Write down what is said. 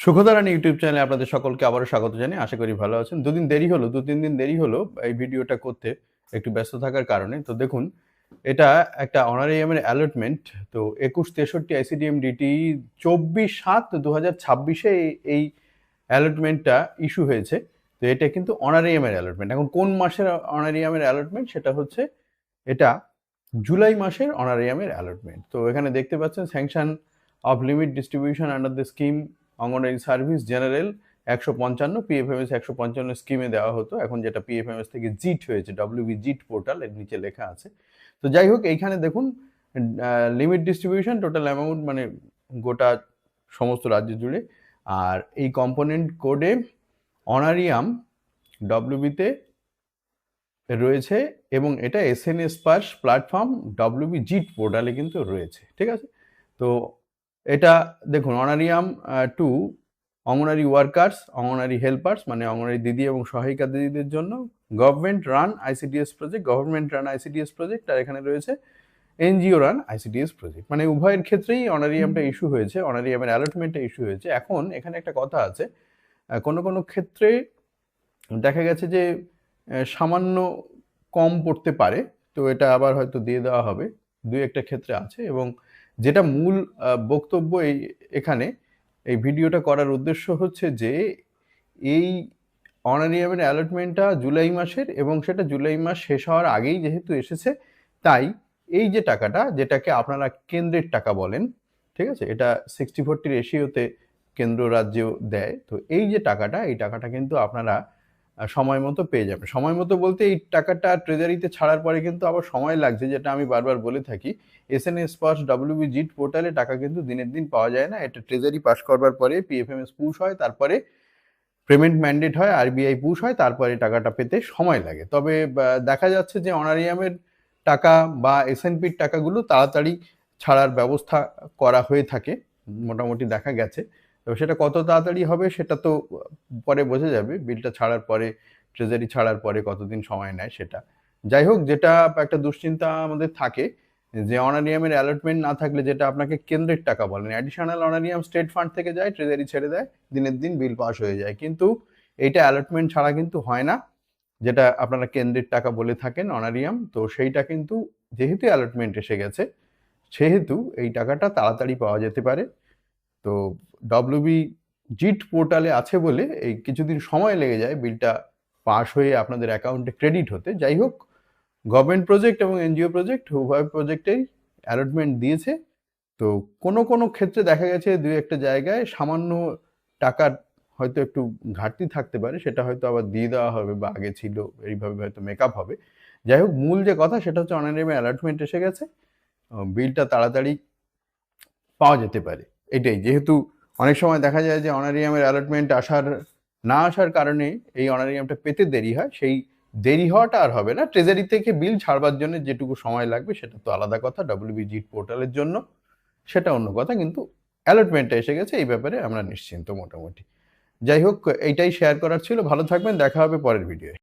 সুখধারানী YouTube চ্যানেলে আপনাদের সকলকে আবারও স্বাগত জানাই। আশা করি ভালো আছেন। ২ দিন দেরি হলো, ২-৩ দিন দেরি হলো এই ভিডিওটা করতে একটু ব্যস্ত থাকার কারণে। তো দেখুন, এটা একটা অনারিয়াম এর অ্যালটমেন্ট। তো ২১63 আইসিডিএম ডিটি ২৪/৭/২০২৬ এ এই অ্যালটমেন্টটা ইস্যু হয়েছে। তো এটা কিন্তু অনারিয়াম এর অ্যালটমেন্ট। এখন কোন মাসের অনারিয়াম এর অ্যালটমেন্ট সেটা হচ্ছে এটা জুলাই মাসের অনারিয়াম এর অ্যালটমেন্ট। তো এখানে দেখতে পাচ্ছেন sanction of limit distribution under the scheme anganwadi service general ১৫৫ PFMS ১৫৫ স্কিমে দেওয়া হতো, এখন যেটা পিএফএমএস থেকে জিট হয়েছে, ডব্লিউবি জিট পোর্টাল এর নিচে লেখা আছে। তো যাই হোক, এইখানে দেখুন লিমিট ডিস্ট্রিবিউশন টোটাল অ্যামাউন্ট মানে গোটা সমস্ত রাজ্য জুড়ে, আর এই কম্পোনেন্ট কোডে অনারিয়াম ডব্লিউবিতে রয়েছে এবং এটা এসএনএস পাস প্ল্যাটফর্ম ডব্লিউবি জিট পোর্টালে কিন্তু রয়েছে। ঠিক আছে? তো এটা দেখুন, অনারিয়াম টু অঙ্গনারী ওয়ার্কার্স, অঙ্গনারী হেল্পার্স মানে অঙ্গনারী দিদি এবং সহায়িকা দিদিদের জন্য গভর্নমেন্ট রান আইসিডিএস প্রজেক্ট, আর এখানে রয়েছে এনজিও রান আইসিডিএস প্রজেক্ট। মানে উভয়ের ক্ষেত্রেই অনারিয়ামটা ইস্যু হয়েছে, অনারিয়ামের অ্যালটমেন্টটা ইস্যু হয়েছে। এখন এখানে একটা কথা আছে, কোনো কোনো ক্ষেত্রে দেখা গেছে যে সামান্য কম পড়তে পারে, তো এটা আবার হয়তো দিয়ে দেওয়া হবে। দুই একটা ক্ষেত্রে আছে, এবং যেটা মূল বক্তব্য এখানে এই ভিডিওটা করার উদ্দেশ্য হচ্ছে যে এই অনারিয়ামের অ্যালটমেন্টটা জুলাই মাসের, এবং সেটা জুলাই মাস শেষ হওয়ার আগেই যেহেতু এসেছে, তাই এই যে টাকাটা, যেটাকে আপনারা কেন্দ্রের টাকা বলেন, ঠিক আছে, এটা 60-40 রেশিওতে কেন্দ্র রাজ্য দেয়। তো এই যে টাকাটা, এই টাকাটা কিন্তু আপনারা সময় মতো পেয়ে যাবেন। সময় মতো বলতে এই টাকাটা ট্রেজারিতে ছাড়ার পরে কিন্তু আবার সময় লাগছে, যেটা আমি বারবার বলে থাকি। এসএনএস পাস ডব্লিউবি জিট পোর্টালে টাকা কিন্তু দিনের দিন পাওয়া যায় না। এটা ট্রেজারি পাস করবার পরে পিএফএমএস পুশ হয়, তারপরে পেমেন্ট ম্যান্ডেট হয়, আরবিআই পুশ হয়, তারপরে টাকাটা পেতে সময় লাগে। তবে দেখা যাচ্ছে যে অনারিয়ামের টাকা বা এসএনপির টাকাগুলো তাড়াতাড়ি ছাড়ার ব্যবস্থা করা হয়ে থাকে, মোটামুটি দেখা গেছে। তো সেটা কত তাড়াতাড়ি হবে সেটা তো পরে বোঝা যাবে, বিলটা ছাড়ার পরে, ট্রেজারি ছাড়ার পরে কতদিন সময় নেয় সেটা। যাই হোক, যেটা একটা দুশ্চিন্তা আমাদের থাকে যে অনারিয়ামের অ্যালটমেন্ট না থাকলে, যেটা আপনাকে কেন্দ্রের টাকা বলেন, অ্যাডিশনাল অনারিয়াম স্টেট ফান্ড থেকে যায়, ট্রেজারি ছেড়ে দেয়, দিনের দিন বিল পাস হয়ে যায়, কিন্তু এইটা অ্যালটমেন্ট ছাড়া কিন্তু হয় না, যেটা আপনারা কেন্দ্রের টাকা বলে থাকেন অনারিয়াম। তো সেইটা কিন্তু যেহেতু অ্যালটমেন্ট এসে গেছে, সেহেতু এই টাকাটা তাড়াতাড়ি পাওয়া যেতে পারে। তো ডব্লিউবি জিট পোর্টালে আছে বলে এই কিছুদিন সময় লেগে যায় বিলটা পাস হয়ে আপনাদের অ্যাকাউন্টে ক্রেডিট হতে। যাই হোক, গভর্নমেন্ট প্রজেক্ট এবং এনজিও প্রজেক্ট উভয় প্রজেক্টেই অ্যালটমেন্ট দিয়েছে। তো কোনো কোনো ক্ষেত্রে দেখা গেছে দুই একটা জায়গায় সামান্য টাকার হয়তো একটু ঘাটতি থাকতে পারে, সেটা হয়তো আবার দিয়ে দেওয়া হবে বা আগে ছিল এইভাবে হয়তো মেকআপ হবে। যাই হোক, মূল যে কথা সেটা হচ্ছে অনারিয়ামে অ্যালটমেন্ট এসে গেছে, বিলটা তাড়াতাড়ি পাওয়া যেতে পারে। এটাই, যেহেতু অনেক সময় দেখা যায় যে অনারিয়ামের অ্যালটমেন্ট না আসার কারণে এই অনারিয়ামটা পেতে দেরি হয়, সেই দেরি হওয়াটা আর হবে না। ট্রেজারি থেকে বিল ছাড়বার জন্য যেটুকু সময় লাগবে সেটা তো আলাদা কথা, ডব্লিউবিজিট পোর্টালের জন্য সেটা অন্য কথা, কিন্তু অ্যালটমেন্টটা এসে গেছে, এই ব্যাপারে আমরা নিশ্চিন্ত মোটামুটি। যাই হোক, এইটাই শেয়ার করার ছিল। ভালো থাকবেন, দেখা হবে পরের ভিডিওয়ে।